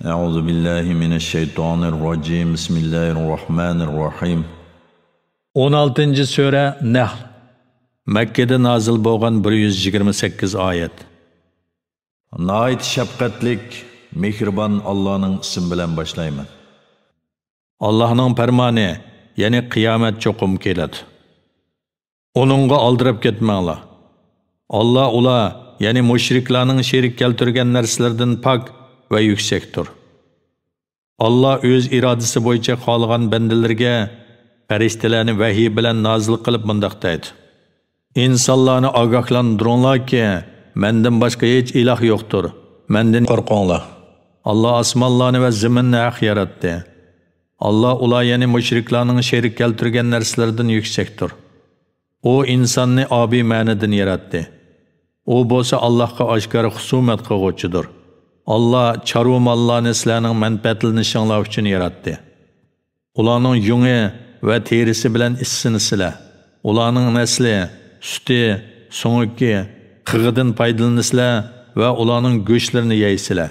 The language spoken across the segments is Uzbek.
أعوذ بالله من الشيطان الرجيم بسم الله الرحمن الرحيم 16. Sura Nahl Mekkede nazil bo'lgan 128 oyat. Nayt şefqatlik, mehribon Allohning ismi bilan boshlayman. Allohning farmoni, ya'ni qiyomat cho'qim keladi. Onunga oldirib ketmanglar. Allah ular, ya'ni mushriklarning sherik keltirgan narsalardan pok va yuksakdir. Allah o'z irodasi bo'yicha qolgan bandalarga farishtalarni vahiy bilan nozil qilib mundaq deydi. İnsanlarni ogohlantiringlarki, mendan boshqa hech iloh yo'qdir. Mendan qo'rqinglar. Allah osmonlarni va zaminni haq yaratdi. Allah ular ya'ni mushriklarning sherik keltirgan narsalardan yuksakdir. O insonni obi ma'nidan yaratdi. O bo'lsa Allohga oshkor husumat qiluvchidir. Allah chorva mollarni sizlarning manfaatlanishinglar uchun yaratdi. Ularning yungi va terisi bilan issini sizlar. Ularning nasli, suti, so'ngki, qig'idan foydalansizlar va ularning go'shtlarini yeysizlar.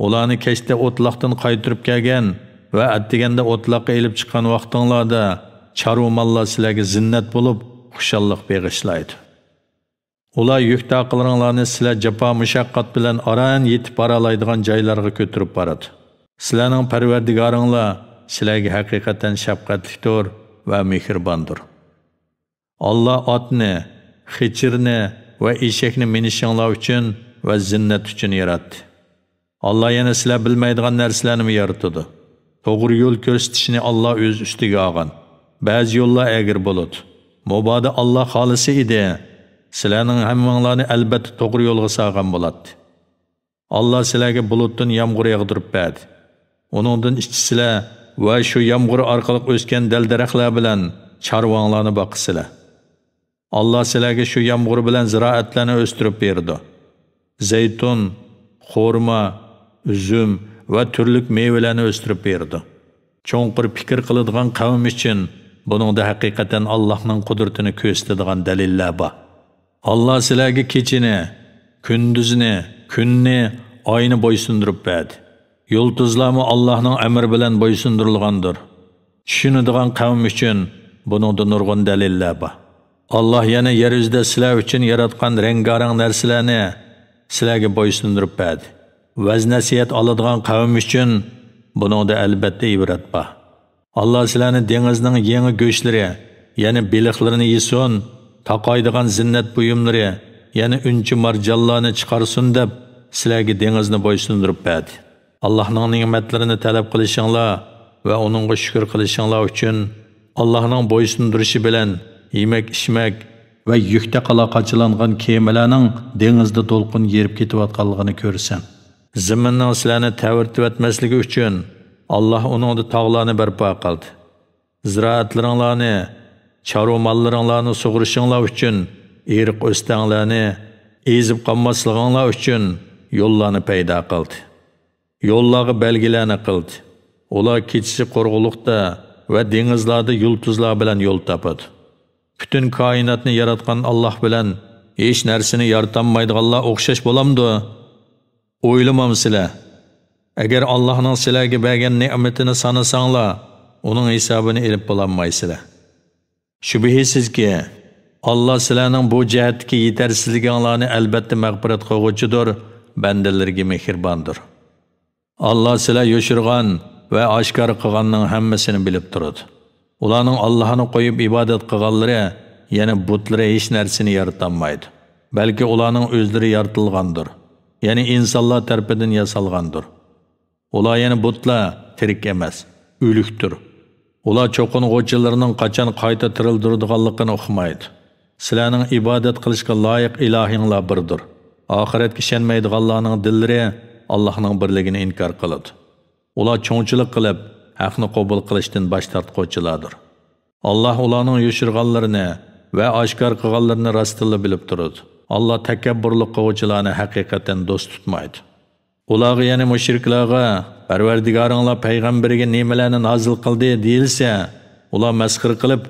Ularni kechda o'tloqdan qaytirib kelgan va atdiganda o'tloqqa elib chiqqan vaqtinglarda chorva mollar sizlarga zinnat bo'lib, xushallik bag'ishlaydi. Ular yuk taqilringlarni sizlar jafo mushaqqat bilan aran yetib boralaydigan joylarga ko'tarib boradi. Sizlarning Parvardigoringlar sizlarga haqiqatan shafqatlidir va mehribondir. Allah otni, xichirni va eshakni minishinglar uchun va zinnat uchun yaratdi. Allah yana sizlar bilmaydigan narsalarni yaratdi. To'g'ri yo'l ko'rsatishni Allah o'z ustiga olgan. Ba'zi yo'llar egri bo'ladi. Mobodo Allah xolisi edi. Sizlarning hammanglarni albatta to'g'ri yo'lga solgan bo'ladi. Allah sizlarga bulutdan yomg'ir yog'dirib berdi. Uningdan ichsizlar va shu yomg'ir orqali o'sgan dal-daraxtlar bilan chorvanglarni boqisizlar. Allah sizlarga shu yomg'ir bilan ziroatlarni o'stirib berdi. Zaytun, xurmo, uzum va turli mevalarni o'stirib berdi. Cho'nqir fikr qiladigan qavm uchun buningda haqiqatan Allohning qudratini ko'rsatadigan dalillar bor. Allah sizlarga kechini, kunduzni, kunni, oyni bo'ysundirib berdi. Yulduzlarmi Allohning amri bilan bo'ysundirilgandir. Tushunadigan qavm uchun buningda nurg'un dalillar bor. Allah yana yer yuzida sizlar uchun yaratgan rengarang narsalarni sizlarga bo'ysundirib berdi. Vaz nasihat oladigan qavm uchun buningda albatta ibrat bor. Allah sizlarni dengizning yangi go'shtlari, ya'ni beliqlarini yesin, taqaydigan zinnat buyumlari, ya'ni unchi marjonlarni chiqarsin deb sizlarga dengizni bo'ysundirib berdi. Allohning ne'matlarini talab qilishinglar va uningga shukr qilishinglar uchun Allohning bo'ysundirishi bilan yemak-ichmak va yukda qaloqachilangan kemalarning dengizda to'lqin yerib ketayotganligini ko'rsan. Zaminning sizlarni tavirtib etmasligi uchun Allah uningda tog'larni barpo qildi. Ziroatlaringlarni, chorva mollaringlarni sug'urishinglar uchun eriq o'stanglarni ezib qolmasliginglar uchun yo'llarni paydo qildi. Yo'llarga belgilarni qildi. Ular kechisi qo'rg'uliqda va dengizlarda yulduzlar bilan yo'l topadi. Bütün koinotni yaratgan Alloh bilan hech narsani yaratolmaydiganlar o'xshash bo'lamdi? O'ylamamsizlar. Agar Allohning sizlarga bergan ne'matini sanasanglar, uning hisobini elib bo'lolmaysizlar. Shubhisizki, Allah sizlarning bu jihatdagi yetarsizliginglarni albatta mag'firat qiluvchidir, bandalarga mehribondir. Allah sizlar yoshirgan va oshkor qilganning hammasini bilib turadi. Ularning Allohni qo'yib ibodat qilganlari, ya'ni butlari hech narsani yaratolmaydi. Balki ularning o'zlari yaratilgandir. Ya'ni insonlar tarafidan yasalgandir. Ular ya'ni butlar tirik emas, o'likdir. Ular cho'qing'uvchilarining qachon qayta tirildiradiganligini uqmaydi. Sizlarning ibodat qilishga loyiq ilohinglar birdir. Oxiratga ishonmaydiganlarning dillari Allohning birligini inkor qiladi. Ular cho'ngchilik qilib, haqni qabul qilishdan bosh tortquvchilardir. Allah ularning yoshirganlarini va oshkor qilganlarini rostilla bilib turadi. Allah takabburlik qiluvchilarni haqiqatan do'st tutmaydi. Ularga ya'ni mushriklarga Parvardigoringlar payg'ambariga nimalarni nozil qildi deyilsa, ular masxir qilib,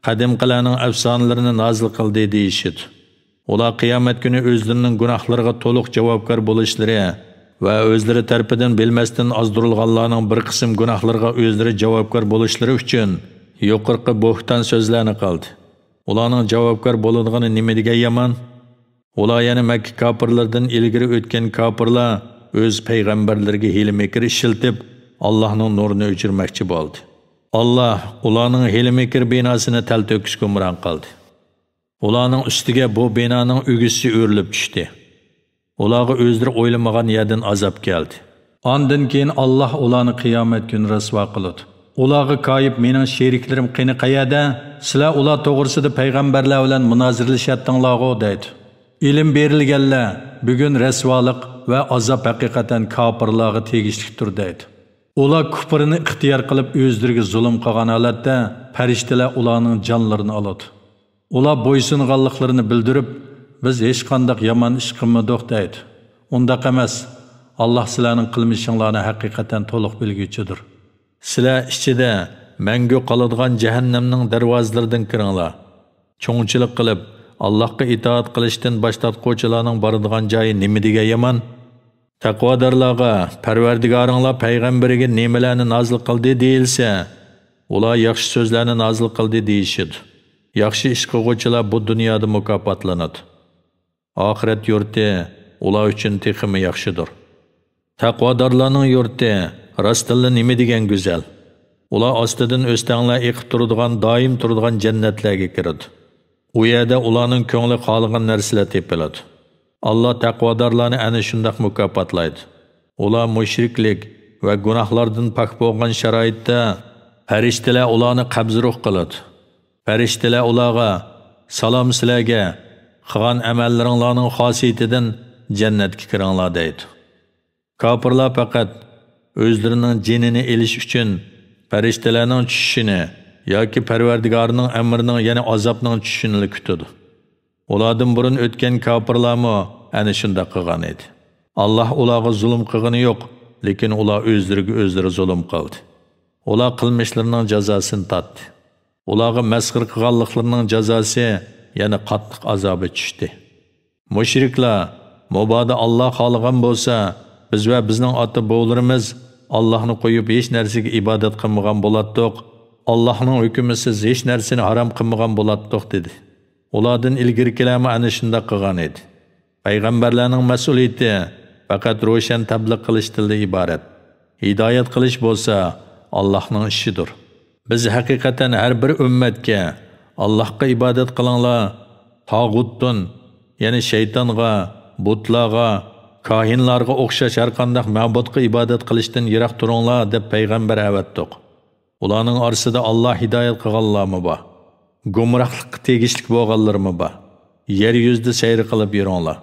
qadimqilarning afsonalarini nozil qildi deyishdi. Ular qiyomat kuni o'zlarining gunohlariga to'liq javobgar bo'lishlari va o'zlari tarafidan bilmasdan ozdirilganlarning bir qism gunohlarga o'zlari javobgar bo'lishlari uchun yuqorqi bo'xton so'zlarni qildi. Ularning javobgar bo'ladigan nima degan yomon? Ular yana Makka kofirlardan ilgari o'tgan kofirlar o'z payg'ambarlariga hiyla-mekr ishiltib, Allohning nurini o'chirmoqchi bo'ldi. Allah ularning hiyla-mekr binosini tal-to'kis gumron qildi. Ularning ustiga bu binoning o'gisi o'rilib tushdi. Ularga o'zlari o'ylamagan yerdan azob keldi. Ondan keyin Alloh ularni qiyomat kuni rasvo qiladi. Ularga qoyib mening sheriklarim qani qayerda? Sizlar ular to'g'risida payg'ambarlar bilan munozirlashyaptinglar-ku deydi. Ilm berilganlar bugun rasvolik va azob haqiqatan kofirlarga tegishlidir deydi. Ular kufrini ixtiyor qilib o'zlariga zulm qilgan holatda farishtalar ularning jonlarini oladi. Ular bo'ysunganliklarini bildirib, biz hech qanday yomon ish qilmadik deydi. Undaq emas. Alloh sizlarning qilmishinglarni haqiqatan to'liq bilguchidir. Sizlar ichida mangu qoladigan jahannamning darvozalaridan kiringlar. Cho'ngchilik qilib Allohga itoat qilishdan bosh tortquvchilarning boradigan joyi nima degan yomon? Taqvodorlarga Parvardigoringlar payg'ambariga nimalarni nozil qildi deyilsa, ular yaxshi so'zlarni nozil qildi deyishidi. Yaxshi ish qiluvchilar bu dunyoda mukofotlanadi. Oxirat yurti ular uchun texmi yaxshidir. Taqvodorlarning yurti rostilla nima degan go'zal. Ular ostidan o'stanglar eqib turadigan, doim turadigan jannatlarga kiradi. U yerda ularning ko'ngli xohlagan narsalar tepiladi. Allah taqvodorlarni ana shunday mukofotlaydi. Ular mushriklik va gunohlardan pok bo'lgan sharoitda farishtalar ularni qabzruh qiladi. Farishtalar ularga salom sizlarga, qilgan amallaringlarning xosiyatidan jannatga kiringlar deydi. Kofirlar faqat o'zlarining jinini elish uchun farishtalarning tushishini yoki Parvardigorning amrining yana azobning tushishini kutadi. Ulardan burun o'tgan kofirlarmi ana shunday qilgan edi. Alloh ularga zulm qilgani yo'q, lekin ular o'zlariga o'zlari zulm qildi. Ular qilmishlarining jazosini tatdi. Ularga masxir qilganliklarining jazosi yana qattiq azobi tushdi. Mushriklar mabodo Alloh xohlagan bo'lsa, biz va bizning ota-bobolarimiz Allohni qo'yib hech narsaga ibodat qilmagan bo'lardik. Allohning hukmisiz hech narsani harom qilmagan bo'lardik dedi. Ulardan ilgarikilarmi ana shunday qilgan edi. Payg'ambarlarning mas'uliyati faqat ro'shan tabliq qilishdan iborat. Hidoyat qilish bo'lsa Allohning ishidir. Biz haqiqatan har bir ummatga Allohga ibodat qilinglar, tog'utdan, ya'ni shaytonga, butlarga, kohinlarga o'xshash har qanday ma'budga ibodat qilishdan yiroq turinglar deb payg'ambar avatdiq. Ularning orasida Alloh hidoyat qilganlarmi bor? Gumrohlikka tegishli bo'lganlarmi bor? Yer yuzida sayr qilib yuringlar.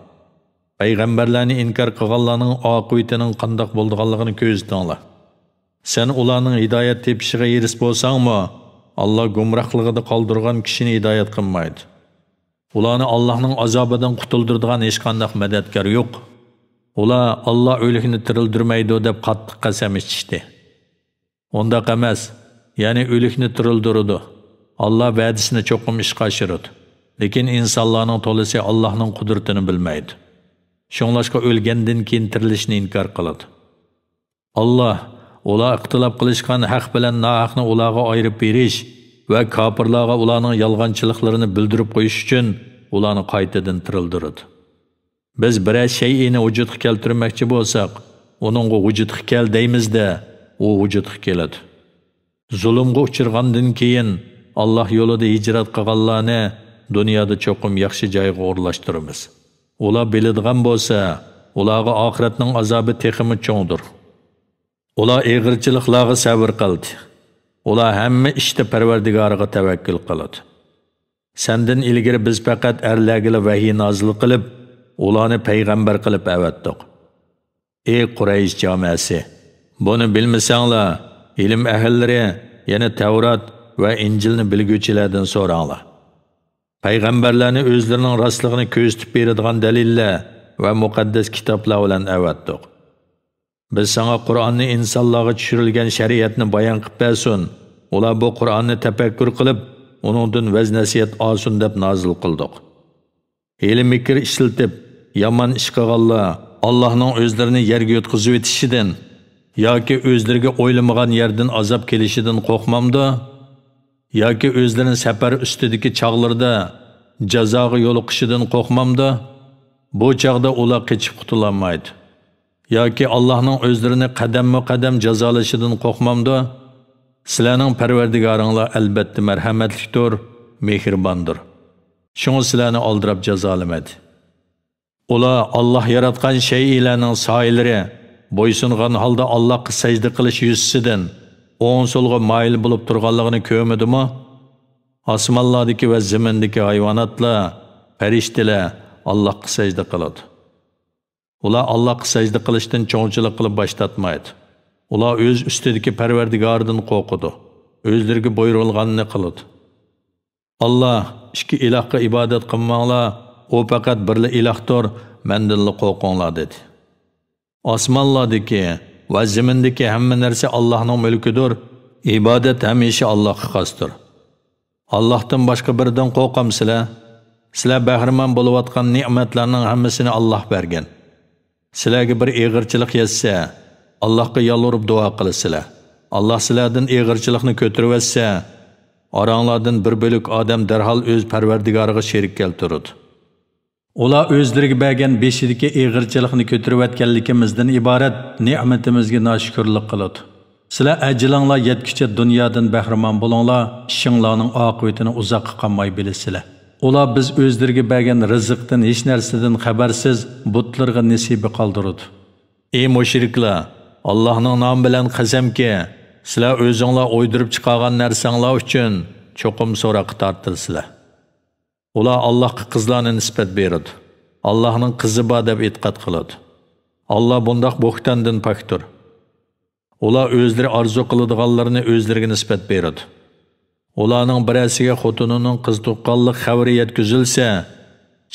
Payg'ambarlarni inkor qilganlarning oqibatining qanday bo'lganligini ko'zinglar. Sen ularning hidoyat tepishiga eris bo'lsangmi, Alloh gumrohligida qoldirgan kishini hidoyat qilmaydi. Ularni Allohning azobidan qutuldiradigan hech qanday madadkor yo'q. Ular Alloh o'likni tirildirmaydi deb qattiq qasam ichishdi. Undaq emas, ya'ni o'likni tirildiradi. Alloh va'dasini cho'qim ishga oshiradi. Lekin insonlarning to'lisi Allohning qudratini bilmaydi. Shunlashqa o'lgandan keyin tirilishni inkor qiladi. Alloh ular ixtilof qilishgan haq bilan nohaqni ularga ayirib berish va kofirlarga ularning yolg'onchiliklarini bildirib qo'yish uchun ularni qaytadan tirildiradi. Biz biror shayni vujudga keltirmoqchi bo'lsak, uningga vujudga kel deymizda, u vujudga keladi. Zulmga uchirgandan keyin Alloh yo'lida hijrat qilganlarni dunyoda cho'qim yaxshi joyga o'rlashtiramiz. Ular biladigan bo'lsa, ularga oxiratning azobi texmi cho'ngdir. Ular eg'irchiliklarga sabr qildi. Ular hamma ishda Parvardigoriga tavakkul qiladi. Sendan ilgari biz faqat erlarga vahiy nozil qilib, ularni payg'ambar qilib avatdiq. Ey Quraysh jamoasi, buni bilmasanglar, ilm ahllari, yana Tavrat va Injilni bilguvchilardan so'ranglar. Payg'ambarlarni o'zlarining rostligini ko'rsatib beradigan dalillar va muqaddas kitoblar bilan avatdiq. Biz sana Qur'onni insonlarga tushirilgan shariatni bayon qilib bersin. Ular bu Qur'onni tafakkur qilib, uningdan vaz-nasihat olsin deb nozil qildik. Hiyla-mikr ishlatib, yomon ish qilganlar Allah'ның özlerini yerge yutqizib etishidan yoki o'zlariga o'ylamagan yerdan azob kelishidan qo'rqmamdi, yoki o'zlarining safar ustidagi chog'larida jazoga yo'liqishidan qo'rqmamdi, bu chog'da ular qechib qutulolmaydi. Yoki Allohning o'zlarini qadamma-qadam jazolashidan qo'rqmamdi, sizlarning Parvardigoringlar albatta marhamatlikdir, mehribondir. Shunga sizlarni oldirab jazolamadi. Ular Allah yaratgan shaylarning soyilari bo'ysungan holda Allohga sajda qilish yuzasidan o'ng so'lga moyil bo'lib turganligini ko'rmadimi? Osmonlardagi va zamindagi hayvonotlar, farishtalar Allohga sajda qiladi. Ular Allohga sajda qilishdan cho'ngchilik qilib boshlatmaydi. Ular o'z ustidagi Parvardigordan qo'rqadi. O'zlariga buyurilganini qiladi. Allah ikki ilohga ibodat qilmanglar, u faqat birla ilahdir, mendan qo'rqinglar dedi. Osmonlardagi va zamindagi hamma narsa Allohning mulkidir. Ibodat hamisha Allohga xosdir. Allohdan boshqa biridan qo'rqamsizlar? Sizlar bahramand bo'layotgan ne'matlarning hammasini Alloh bergan. Sizlarga bir eg'irchilik yetsa, Allohga yolvorib duo qilasizlar. Alloh sizlardan eg'irchilikni ko'tarib etsa, oranglardan bir bo'lik odam darhol o'z Parvardigoriga sherik keltiradi. Ular o'zlariga bergan beshidagi eg'irchilikni ko'tarib etganligimizdan iborat ne'matimizga noshukrlik qiladi. Sizlar ajlinglar yetkicha dunyodan bahramand bo'linglar, ishinglarning oqibatini uzoqqa qolmay bilasizlar. Ular biz o'zlariga bergan rizqdan hech narsadan xabarsiz butlarga nasibi qoldiradi. Ey mushriklar, Allohning nomi bilan qasamki, sizlar o'zinglar o'ydirib chiqargan narsanglar uchun cho'qim so'roqqa tortilsizlar. Ular Allohga qizlarni nisbat beradi. Allohning qizi bor deb e'tiqod qiladi. Alloh bundoq bo'xtondan pokdir. Ular o'zlari orzu qiladiganlarni o'zlariga nisbat beradi. Ularning birasiga xotinining qiz tuqqanlik xabari yetkazilsa,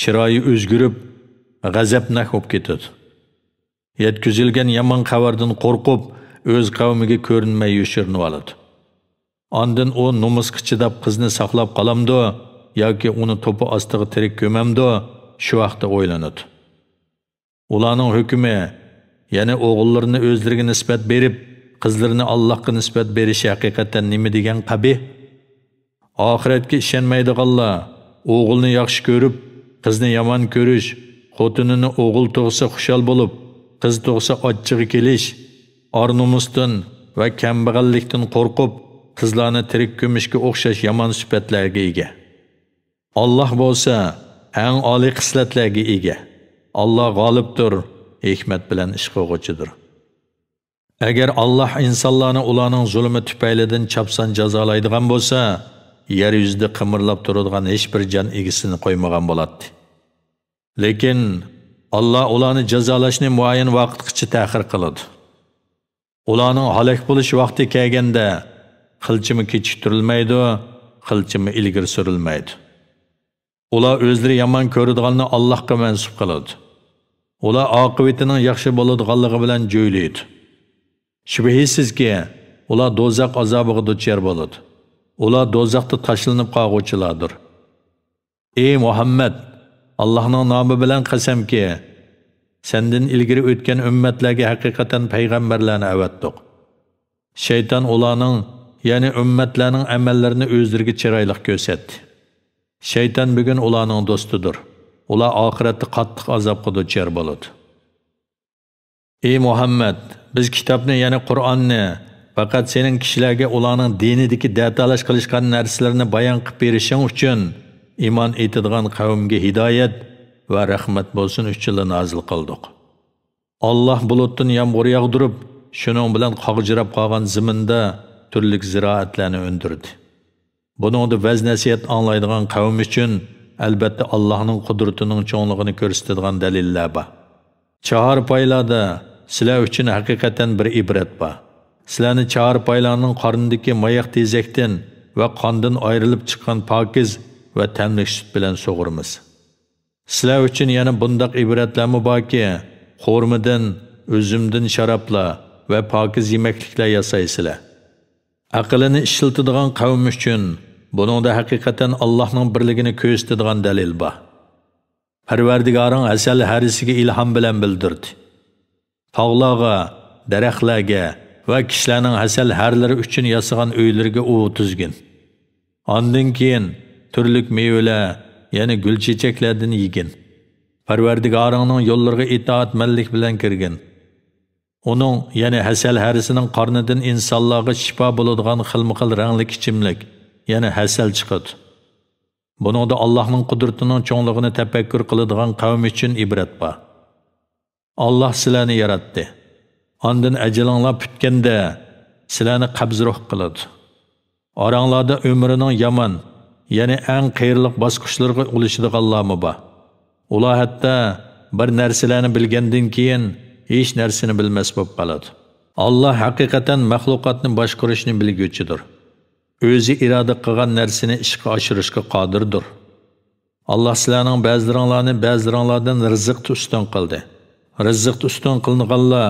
chiroyi o'zgarib, g'azabnak bo'lib ketadi. Yetkazilgan yomon xabardan qo'rqib, o'z qavmiga ko'rinmay yoshirinib oladi. Ondan u nomusga chidab qizni saqlab qolamdi yoki uni to'pi ostiga tirik ko'mamdi, shu vaqtda o'ylanadi. Ularning hukmi, ya'ni o'g'illarini o'zlariga nisbat berib, qizlarini Allohga nisbat berishi haqiqatan nima degan qabih? Oxiratga ishonmaydiganlar o'g'ilni yaxshi ko'rib, qizni yomon ko'rish, xotinini o'g'il tug'sa xushal bo'lib, qiz tug'sa ochchig'i kelish, or-nomusdan va kambag'allikdan qo'rqib, qizlarni tirik ko'mishga o'xshash yomon sifatlarga ega. Allah bo'lsa, eng oliy xislatlarga ega. Allah g'olibdir, hikmat bilan ish qiluvchidir. Agar Allah insonlarni ularning zulmi tufaylidan chapsan jazolaydigan bo'lsa, yer yuzida qimirlab turadigan hech bir jon egisini qo'ymagan bo'ladi. Lekin Allah ularni jazolashni muayyan vaqtgacha ta'xir qiladi. Ularning halok bo'lish vaqti kelganda qilchimi kechiktirilmaydi, qilchimi ilgari surilmaydi. Ular o'zlari yomon ko'radiganni Allohga mansub qiladi. Ular oqibatining yaxshi bo'ladiganligi bilan jo'ylaydi. Shubhisizki, ular do'zax azobiga duchor bo'ladi. Ular do'zaxda tashlanib qoluvchilardir. Ey Muhammad, Allohning nomi bilan qasamki, sendan ilgari o'tgan ummatlarga haqiqatan payg'ambarlarni avatdiq. Shayton ularning, ya'ni ummatlarning amallarini o'zlariga chiroyli ko'rsatdi. Shayton bugun ularning do'stidir. Ular oxiratda qattiq azobga duchor bo'ladi. Ey Muhammad, biz kitobni, ya'ni Qur'onni faqat sening kishilarga ularning dinidagi datalash qilishgan narsalarni bayon qilib berishing uchun iymon etadigan qavmga hidoyat va rahmat bo'lsin uchun nozil qildik. Alloh bulutdan yomg'ir yog'dirib, shuning bilan qog'jirab qolgan zaminda turli ziroatlarni undirdi. Buningda vaz nasihat anglaydigan qavm uchun albatta Allohning qudratining cho'ngligini ko'rsatadigan dalillar bor. Chahar paylarda sizlar uchun haqiqatan bir ibrat bor. Sizlarni chahar paylarning qornidagi mayoq tezakdan va qondan ayrilib chiqqan pokiz va tamlik sut bilan sug'urmiz. Sizlar uchun yana bundaq ibratlarmi borki, xo'rmidan, o'zimdan sharoblar va pokiz yemekliklar yasaysizlar. Aqlini ishlatadigan qavm uchun buningda haqiqatan Allohning birligini ko'rsatadigan dalil bor. Parvardigoring asal harisiga ilhom bilan bildirdi. Tog'larga, daraxtlarga va kishilarning asal harlari uchun yasagan uylarga u tuzgin. Ondan keyin turlik meyvelar, ya'ni gul chechaklardan yegin. Parvardigoringning yo'llariga itoatmanlik bilan kirgin. Onun, ya'ni hasal harisining qornidan insonlarga shifo bo'ladigan xilma-xil rangli ichimlik, ya'ni hasal chiqadi. Buningda Allohning qudratining cho'ngligini tafakkur qiladigan qavm uchun ibrat bor. Allah sizlarni yaratdi. Ondan ajalinglar bitganda sizlarni qabzruh qiladi. Oranglarda umrining yomon, ya'ni eng qayirliq bosqichlarga ulashadiganlarmi bor. Ular hatto bir narsalarni bilgandan keyin hech narsani bilmas bo'lib qoladi. Allah haqiqatan maxluqotni boshqarishni bilguvchidir. O'zi iroda qilgan narsani ishga oshirishga qodirdir. Allah sizlarning ba'zilaringlardan rizq ustun qildi. Rizq ustun qilinganlar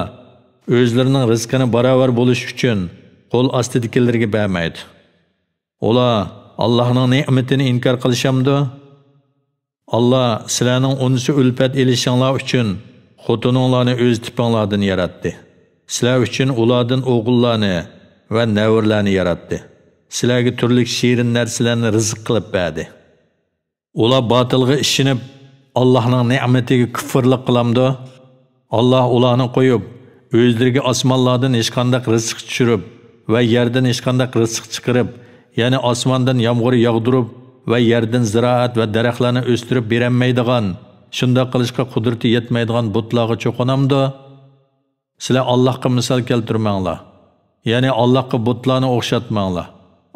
o'zlarining rizqini barobar bo'lish uchun qo'l ostidagilarga bermaydi. Ular Allohning ne'matini inkor qilishamdi. Allah sizlarning unsi ulfat elishinglar uchun xotininglarni o'z tipinglardan yaratdi. Sizlar uchun ulardan o'g'illarni va navrlarni yaratdi. Sizlarga turli shirin narsalarni rizq qilib berdi. Ular botilga ishinib Allohning ne'matiga kufrlik qilamdi. Allah ularni qo'yib, o'zlariga osmonlardan hech qanday rizq tushirib va yerdan hech qanday rizq chiqarib, ya'ni osmondan yomg'ir yog'dirib va yerdan ziroat va daraxtlarni o'stirib berolmaydigan, shunda qilishga qudrati yetmaydigan butlarga cho'qinamdi. Sizlar Allohga misol keltirmanglar. Ya'ni Allohga butlarni o'xshatmanglar.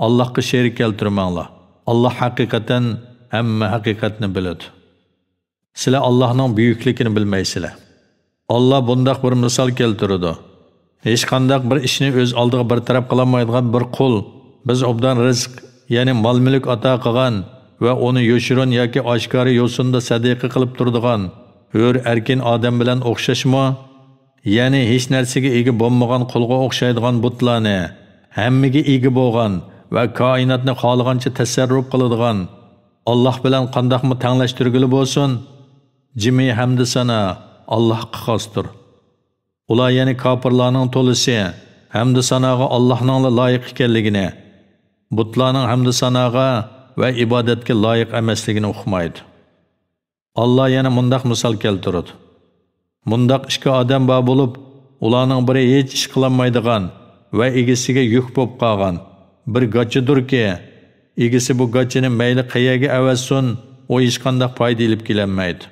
Allohga sherik keltirmanglar. Allah haqiqatan hamma haqiqatni biladi. Sizlar Allohning buyukligini bilmaysizlar. Allah bundaq bir misol keltirdi. Hech qanday bir ishni o'z oldiga bir taraf qilolmaydigan bir qul biz obdan rizq, ya'ni mol-mulk ato qilgan va uni yoshirin yoki oshkora yo'sinda sadaqa qilib turadigan hur erkin odam bilan o'xshashmi? Ya'ni hech narsaga ega bo'lmagan qulga o'xshaydigan butlarni, hammaga ega bo'lgan va koinotni xohlagancha tasarruf qiladigan Alloh bilan qandoqmi tanglashtirgili bo'lsin? Jimi hamd sana Allohga xosdir. Ular ya'ni kofirlarning to'lisi hamd sanoga Allohning loyiq ekanligini, butlarning hamd sanoga va ibodatga loyiq emasligini uqmaydi. Allah yana mundaq misol keltirdi. Mundaq ikki odam bor bo'lib, ularning biri hech ish qilolmaydigan va egasiga yuk bo'lib qolgan bir g'achidirki, egasi bu g'achini mayli qayaga avazsin, u hech qanday foyda olib kelmaydi.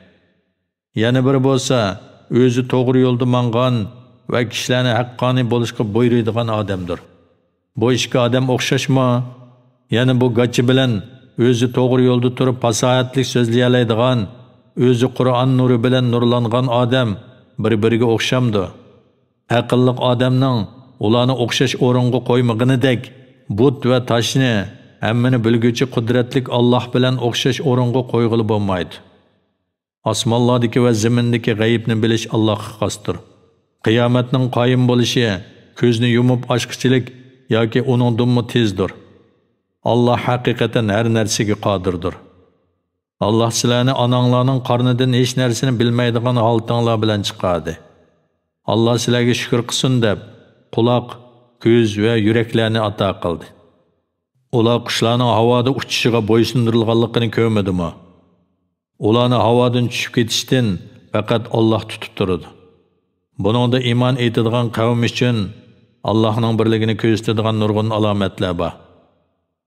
Yana biri bo'lsa, o'zi to'g'ri yo'lda mangan va kishilarni haqqoniy bo'lishga buyuradigan odamdir. Bu ikki odam o'xshashmi? Yana bu g'achi bilan o'zi to'g'ri yo'lda turib fasohatli so'zlay oladigan, o'zi Qur'on nuri bilan nurlangan odam bir-biriga o'xshamdi. Aqlli odamning ularni o'xshash o'ringa qo'ymaganidek, but va toshni hammani bilguvchi qudratlik Alloh bilan o'xshash o'ringa qo'yg'ili bo'lmaydi. Osmonlardagi va zamindagi g'aybni bilish Allohga xosdir. Qiyomatning qoyim bo'lishi ko'zni yumib ochqichilik yoki uningdanmi tezdir. Allah haqiqatan har narsaga qodirdir. Allah sizlarni onanglarning qornidan hech narsani bilmaydigan holtinglar bilan chiqardi. Allah sizlarga shukr qilsin deb quloq, ko'z va yuraklarni ato qildi. Ular qushlarning havoda uchishiga bo'ysundirilganligini ko'rmadimi? Ularni havodan tushib ketishdan faqat Alloh tutib turadi. Buningda iymon etadigan qavm uchun Allohning birligini ko'rsatadigan nurg'un alomatlar bor.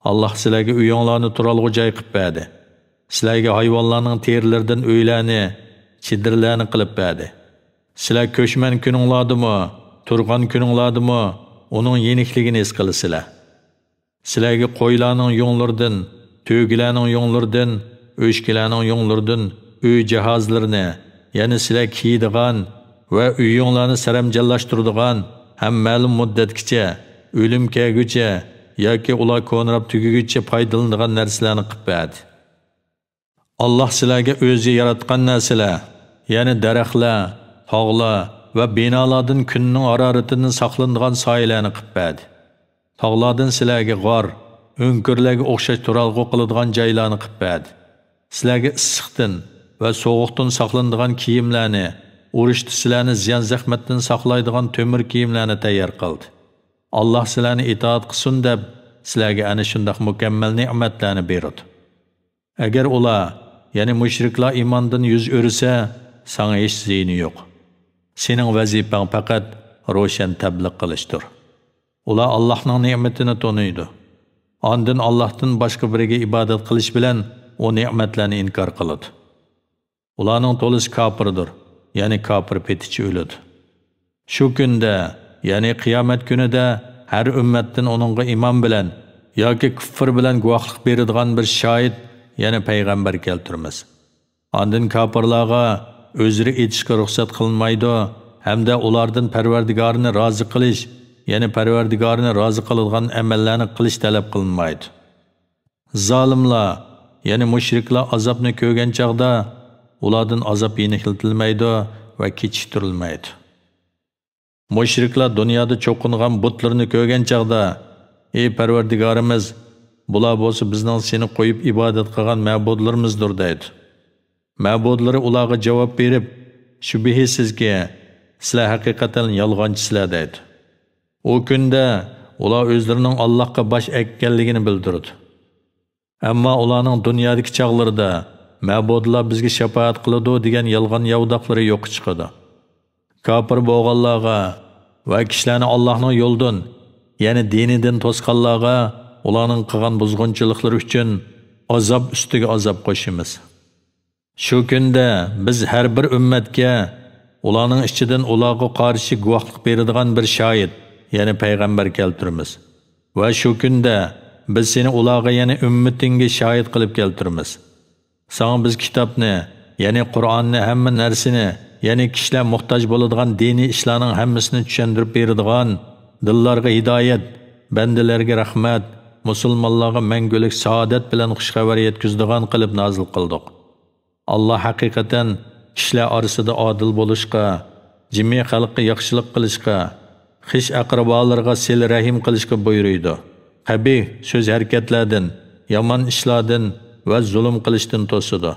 Allah sizlarga uyinglarni turalg'u joy qilib berdi. Sizlarga hayvonlarning terilaridan uylarni, chidirlarni qilib berdi. Sizlar ko'chman kuninglardimi, turgan kuninglardimi, uning yenikligini his qilasizlar. Sizlarga qo'ylarning yo'nlaridan, to'gilarning yo'nlaridan, o'shkilarning yo'nlaridan uy jihozlarini, ya'ni sizlar kiydigan va uyinglarni saramjallashtiradigan ham ma'lum muddatgacha, o'lim kelguncha yoki ular ko'nrab tuguguncha foydalanadigan narsalarni qilib berdi. Allah sizlarga o'zi yaratgan narsalar, ya'ni daraxtlar, tog'lar va binolardan kunning haroratidan saqlanadigan soyalarni qilib berdi. Tog'lardan sizlarga g'or, o'nkirlarga o'xshash turalg'u qiladigan joylarni qilib berdi. Sizlarga issiqdan va sovuqdan saqlanadigan kiyimlarni, urushda sizlarni ziyon zahmatdan saqlaydigan temir kiyimlarni tayyor qildi. Alloh sizlarni itoat qilsin deb sizlarga ana shunday mukammal ne'matlarni berdi. Agar ular, ya'ni mushriklar iymondan yuz o'risa, sana hech ziyni yo'q. Sening vazifang faqat ro'shan tabliq qilishdir. Ular Allohning ne'matini toniydi. Ondan Allohdan boshqa biriga ibodat qilish bilan o ne'matlarni inkor qiladi. Ularning to'lisi kofirdir, ya'ni kofir petichi o'ladi. Shu kunda, ya'ni qiyomat kunida har ummatdan onunga imon bilan yoki kufr bilan guvohlik beradigan bir shohid, ya'ni payg'ambar keltiramiz. Ondan kofirlarga o'zri etishga ruxsat qilinmaydi hamda ulardan Parvardigorini rozi qilish, ya'ni Parvardigorini rozi qiladigan amallarni qilish talab qilinmaydi. Zolimlar, ya'ni mushriklar azobni ko'rgan chaqda ulardan azob yengiltilmaydi va kechiktirilmaydi. Mushriklar dunyoda cho'qingan butlarni ko'rgan chaqda, ey Parvardigorimiz, bular bo'lsa bizning seni qo'yib ibodat qilgan ma'budlarimizdir deydi. Ma'budlari ularga javob berib, shubhisizki, sizlar haqiqatan yolg'onchisizlar deydi. O kunda ular o'zlarining Allohga bosh egganligini bildirdi. Ammo ularning dunyodagi chaqlarida ma'budlar bizga shafaat qiladi degan yolg'on yovdoqlari yo'q chiqadi. Kafir bo'lganlarga va kishilarni Allohning yo'ldan, ya'ni dinidan to'sqanlarga ularning qilgan buzg'unchiliklari uchun azob ustiga azob qo'shimiz. Shu kunda biz har bir ummatga ularning ichidan ularga qarshi guvohlik beradigan bir shohid, ya'ni payg'ambar keltiramiz. Va shu kunda biz seni ularga, ya'ni ummatingga shohid qilib keltiramiz. Sana biz kitobni, ya'ni Qur'onni hamma narsani, ya'ni kishilar muhtoj bo'ladigan diniy ishlarning hammasini tushuntirib beradigan, dillarga hidoyat, bandalarga rahmat, musulmonlarga mangulik saodat bilan xushxabar yetkazadigan qilib nozil qildik. Allah haqiqatan kishilar orasida odil bo'lishga, jami xalqqa yaxshilik qilishga, xish aqrabolarga sil rahim qilishga buyuruydi. Qabih so'z harakatlardan, yomon ishlardan va zulm qilishdan to'sidi.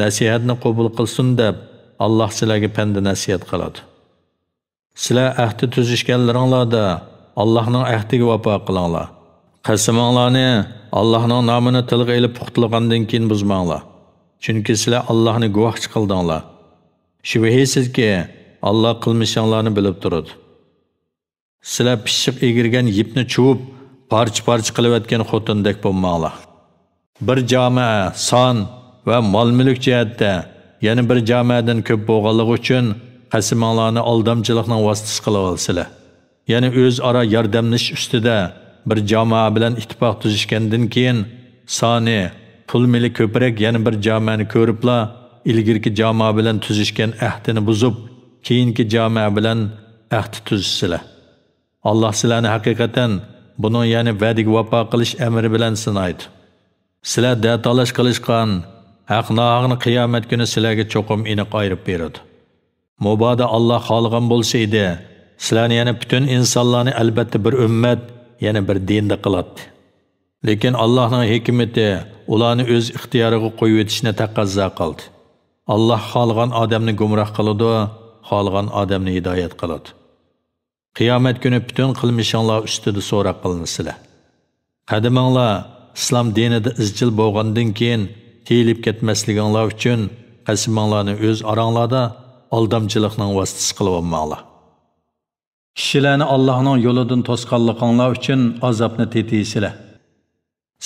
Nasihatni qabul qilsin deb Allah sizlarga pand nasihat qiladi. Sizlar ahdi tuzishganlaringlarda Allohning ahdiga vafo qilinglar. Qasaminglarni Allohning nomini tilga elib puxtlagandan keyin buzmanglar. Chunki sizlar Allohni guvohchi qildinglar. Shubhisizki, Alloh qilmishinglarni bilib turadi. Sizlar pishiq egirgan yipni chuvib, parcha-parcha qilib o'tgan xotindek bo'lmanglar. Bir jamoa son va mol-mulk jihatda, ya'ni bir jamoadan ko'p bo'lganligi uchun qasaminglarni aldamchilikning vositasi qilib olsizlar. Ya'ni o'zaro yordamlash ustida bir jamoa bilan ittifoq tuzishgandan keyin soni pul-mili ko'proq, ya'ni bir jamoani ko'ribla ilgirki jamoa bilan tuzishgan ahdini buzib, keyingi jamoa bilan ahd tuzsizlar. Alloh sizlarni haqiqatan buni, ya'ni va'daga vafo qilish amri bilan sinaydi. Sizlar datalash qilishgan haq-nohaqni qiyomat kuni sizlarga cho'qim aniq ayirib beradi. Mubodo Alloh xohlagan bo'lsa edi, sizlarni, ya'ni butun insonlarni albatta bir ummat, ya'ni bir dinda qiladi. Lekin Allohning hikmati ularni o'z ixtiyoriga qo'yib etishni taqozo qildi. Alloh xohlagan odamni gumroh qiladi, xohlagan odamni hidoyat qiladi. Qiyomat kuni butun qilmishinglar ustida so'roq qilinsizlar. Qadiminglar islom dinida izchil bo'lgandan keyin tiyilib ketmasliginglar uchun qasaminglarni o'z oranglarda aldamchilikning vositasi qilib olmanglar. Kishilarni Allohning yo'lidan to'sqanliginglar uchun azobni tetiysizlar.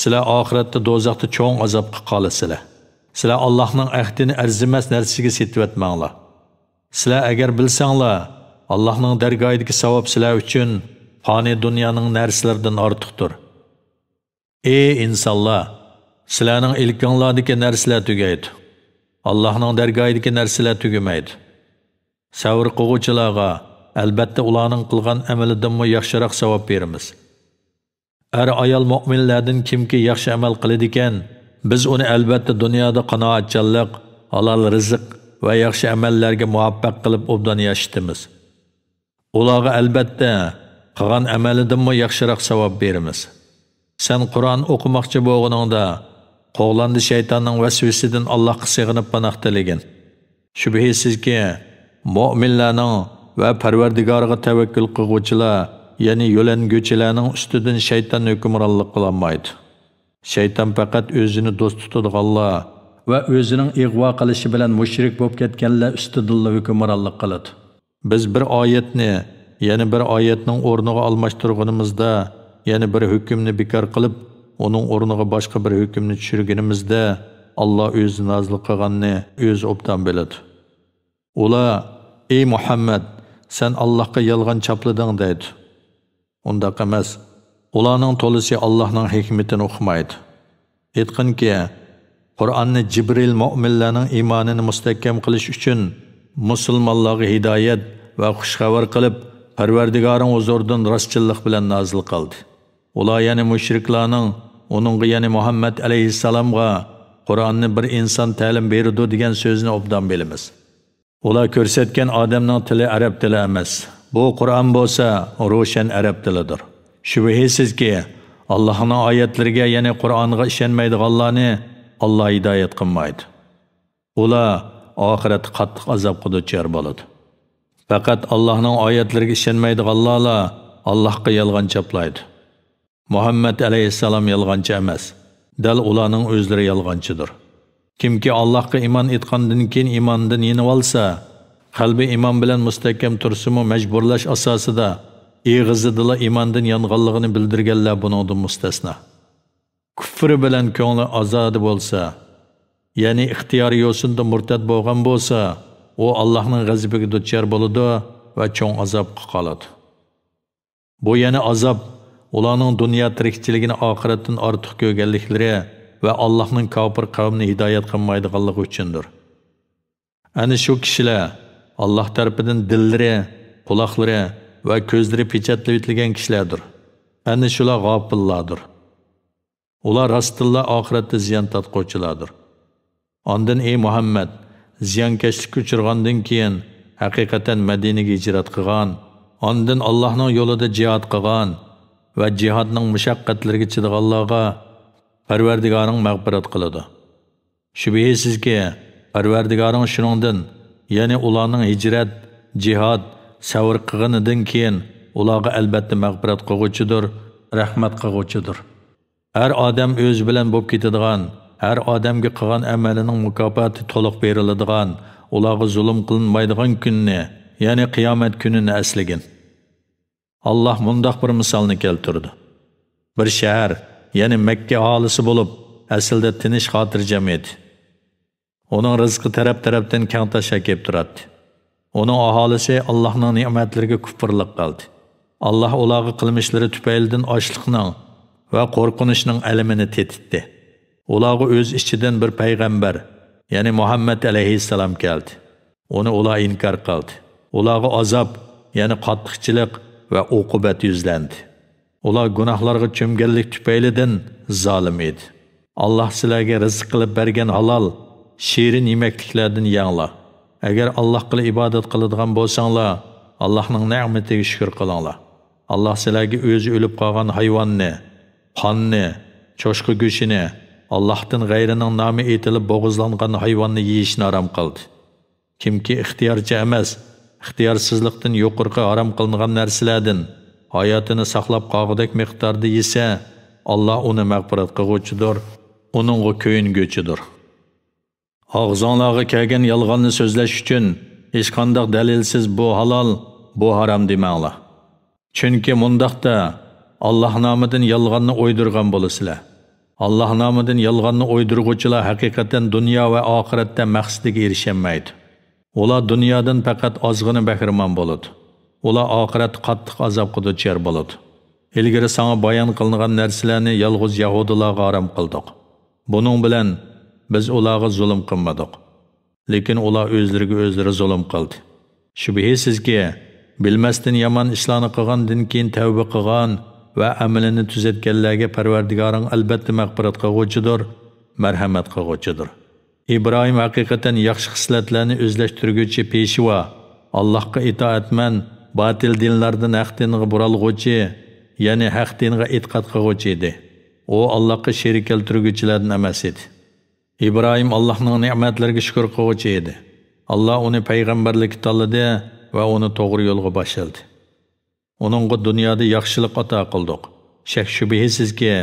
Sizlar oxiratda do'zaxda cho'ng azobga qolasizlar. Sizlar Allohning ahdini arzimas narsaga setib etmanglar. Sizlar agar bilsanglar, Allohning dargohidagi savob sizlar uchun fani dunyoning narsalaridan ortiqdir. Ey insonlar, sizlarning ilkinglardagi narsalar tugaydi. Allohning dargohidagi narsalar tugamaydi. Savr qiluvchilarga albatta ularning qilgan amalidanmi yaxshiroq savob beramiz. Ayol mu'minlardan kimki yaxshi amal qiladi ekan, biz uni albatta dunyoda qanoatchanlik, halol rizq va yaxshi amallarga muvaffaq qilib obdan yashitimiz. Ularga albatta qilgan amalidanmi yaxshiroq savob beramiz. Sen Qur'on o'qimoqchi bo'lganingda qo'g'landi shaytonning vasvasidan Allohga sig'inib panoh tilagan. Shubhisizki, mu'minlarning va Parvardigoriga tavakkul qiluvchilar, ya'ni yo'llanguchilarning ustidan shayton hukmronlik qilolmaydi. Shayton faqat o'zini do'st tutadiganlar va o'zining ig'vo qilishi bilan mushrik bo'lib ketganlar ustida hukmronlik qiladi. Biz bir oyatni, ya'ni bir oyatning o'rniga almashtirganimizda, ya'ni bir hukmni bekor qilib, uning o'rniga boshqa bir hukmni tushirganimizda, Alloh o'zi nozil qilganni o'zi obdan biladi. Ular, ey Muhammad, sen Allohga yolg'on chaplading deydi. Undaq emas. Ularning to'lisi Allohning hikmatini o'qimaydi. Aytqinki, Qur'onni Jibril mu'minlarning iymonini mustahkam qilish uchun musulmonlarga hidoyat va xushxabar qilib, Parvardigoring huzuridan rostchilik bilan nozil qildi. Ular ya'ni mushriklarning uningga ya'ni Muhammad alayhissalomga Qur'onni bir inson ta'lim berdi degan so'zni obdan bilamiz. Ular ko'rsatgan odamning tili arab tili emas. Bu Qur'on bo'lsa, ro'shan arab tilidir. Shubhisizki, Allohning oyatlariga, ya'ni Qur'onga ishonmaydiganlarni Alloh hidoyat qilmaydi. Ular oxirat qattiq azobga duchor bo'ladi. Faqat Allohning oyatlariga ishonmaydiganlar Allohga yolg'on chaplaydi. Muhammad alayhissalom yolg'onchi emas. Dal ularning o'zlari yolg'onchidir. Kimki Allohga iymon etgandan keyin iymondan yenib olsa, qalbi iymon bilan mustahkam tursimi majburlash asosida eg'izida iymondan yonganligini bildirganlar buningdan mustasno. Kufri bilan ko'ngli ozodi bo'lsa, ya'ni ixtiyoriy yo'sinda murtad bo'lgan bo'lsa, u Allohning g'azabiga duchor bo'ladi va cho'ng azobga qoladi. Bu yana azob ularning dunyo tirikchiligini oxiratdan ortiq ko'rganliklari va Allohning kofir qavmini hidoyat qilmaydiganligi uchundir. Ana shu kishilar Alloh tarafidan dillari, quloqlari va ko'zlari pechatlaydigan kishilardir. Ana shular g'ofillardir. Ular rostilla oxiratda ziyon tatquvchilardir. Ondan ey Muhammad, ziyonkashlikka uchirgandan keyin haqiqatan Madinaga hijrat qilgan, ondan Allohning yo'lida jihad qilgan va jihadning mushaqqatlariga chidaganlarga Parvardigoring mag'firat qiladi. Shubhisizki, Parvardigoring shuningdan, ya'ni ularning hijrat, jihad, savr qilganidan keyin ularga albatta mag'firat qiluvchidir, rahmat qiluvchidir. Har odam o'z bilan bo'lib ketadigan, har odamga qilgan amalining mukofoti to'liq beriladigan, ularga zulm qilinmaydigan kunni, ya'ni qiyomat kunini aslagin. Alloh mundaq bir misolni keltirdi. Bir shahar, ya'ni Makka aholisi bo'lib, aslida tinch xotirjam edi. Uning rizqi taraf-tarafdan keng tashlab kelib turadi. Uning aholisi Allohning ne'matlariga kufrlik qildi. Alloh ularga qilmishlari tufaylidan ochliqning va qo'rqinishning alamini tetitdi. Ularga o'z ichidan bir payg'ambar, ya'ni Muhammad alayhissalom keldi. Uni ular inkor qildi. Ularga azob, ya'ni qattiqchilik va uqubat yuzlandi. Ular gunohlarga cho'mganlik tufaylidan zolim edi. Alloh sizlarga rizq qilib bergan halol, shirin yemakliklardan yanglar. Agar Allohga ibodat qiladigan bo'lsanglar, Allohning ne'matiga shukr qilinglar. Alloh sizlarga o'zi o'lib qolgan hayvonni, qonni, cho'shqa go'shini, Allohdan g'ayrining nomi aytilib bo'g'izlangan hayvonni yeyishni harom qildi. Kimki ixtiyorchi emas, ixtiyorsizlikdan yuqorqi harom qilingan narsalardan hayotini saqlab qolgudek miqdorda yesa, Alloh uni mag'firat qiluvchidir, uningga ko'yinguvchidir. Og'zonlarga kelgan yolg'onni so'zlash uchun hech qanday dalilsiz bu halol, bu harom demanglar. Chunki mundaqda Alloh nomidan yolg'onni o'ydirgan bo'lasizlar. Alloh nomidan yolg'onni o'ydirguvchilar haqiqatan dunyo va oxiratda maqsadiga erishamaydi. Ular dunyodan faqat ozg'ini bahramon bo'ladi. Ular oxirat qattiq azobga duchor bo'ladi. Ilgari sana bayon qilingan narsalarni yolg'iz yahudilarga harom qildik. Buning bilan biz ularga zulm qilmadik. Lekin ular o'zlariga o'zlari zulm qildi. Shubhisizki, bilmasdan yomon ishlarni qilgandan keyin tavba qilgan va amalini tuzatganlarga Parvardigoring albatta mag'firat qiluvchidir, marhamat qiluvchidir. İbrahim haqiqatan yaxshi xislatlarni o'zlashtirguvchi peshvo, Allohga itoatman, batil dinlardan haq dinga buralg'uvchi, ya'ni haq dinga e'tiqod qiluvchi edi. u Allohga sherik keltiruvchilardan emas edi. İbrahim Allah'ның ne'matlariga shukr qiluvchi edi. Allah uni payg'ambarlikka tanladi va uni to'g'ri yo'lga boshladi. Uningga dunyoda yaxshilik ato qildik. Shak shubhisizki,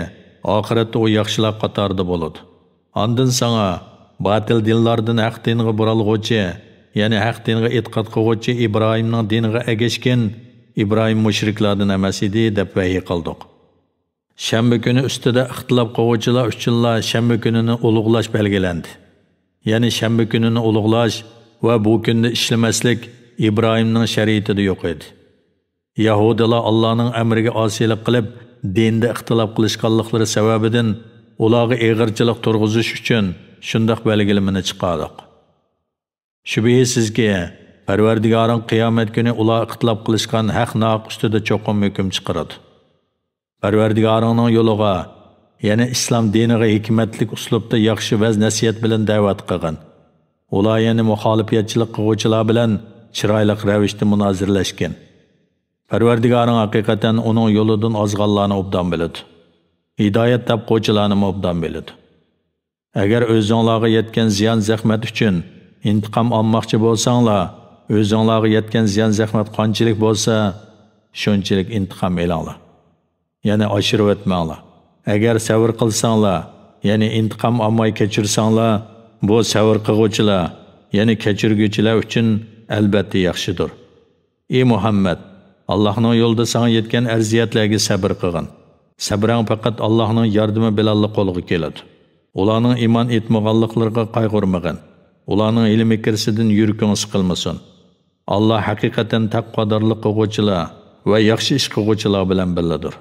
oxiratda u yaxshilar qatorida bo'ladi. Ondan so'ng batil dinlardan haq dinga buralg'uvchi, ya'ni haq dinga e'tiqod qiluvchi İbrahimning diniga egishgan İbrahim mushriklardan emas edi deb vahiy qildik. Shanba kuni ustida ixtilof qiluvchilar uchunlar shanba kunini ulug'lash belgilandi. Ya'ni shanba kunini ulug'lash va bu kunda ishlamaslik İbrahimning shariatida yo'q edi. Yahudilar Allohning amriga osiylik qilib, dinda ixtilof qilishganliklari sababidan ularga eg'irchilik turg'izish uchun shundoq belgilamani chiqardik. Shubhisizki, Parvardigoring qiyomat kuni ular ixtilof qilishgan haq-noq ustida cho'qim hukm chiqaradi. Parvardigoringning yo'liga, ya'ni islom diniga hikmatlik uslubda yaxshi vaz nasihat bilan da'vat qilgan. Ular ya'ni muxolifiyatchilik qiluvchilar bilan chiroyli ravishda munozirlashgan. Parvardigoring haqiqatan uning yo'lidan ozganlarni obdan biladi. Hidoyat topquvchilarni obdan biladi. Agar o'zingizlarga yetgan ziyon zahmat uchun intiqom olmoqchi bo'lsanglar, o'zingizlarga yetgan ziyon zahmat qanchalik bo'lsa, shunchalik intiqom elinglar. Ya'ni oshirib o'tmanglar. Agar sabr qilsanglar, ya'ni intiqom olmay kechirsanglar, bu sabr qiluvchilar, ya'ni kechirguvchilar uchun albatta yaxshidir. Ey Muhammad, Allohning yo'lida sana yetgan arziyatlarga sabr qilgin. Sabrang faqat Allohning yordami bilan qo'lga keladi. Ularning iymon etmaganliklariga qayg'urmagin. Ularning ilmi kirsidan yurkingiz siqilmasin. Allah haqiqatan taqvodorlik qiluvchilar va yaxshi ish qiluvchilar bilan billadir.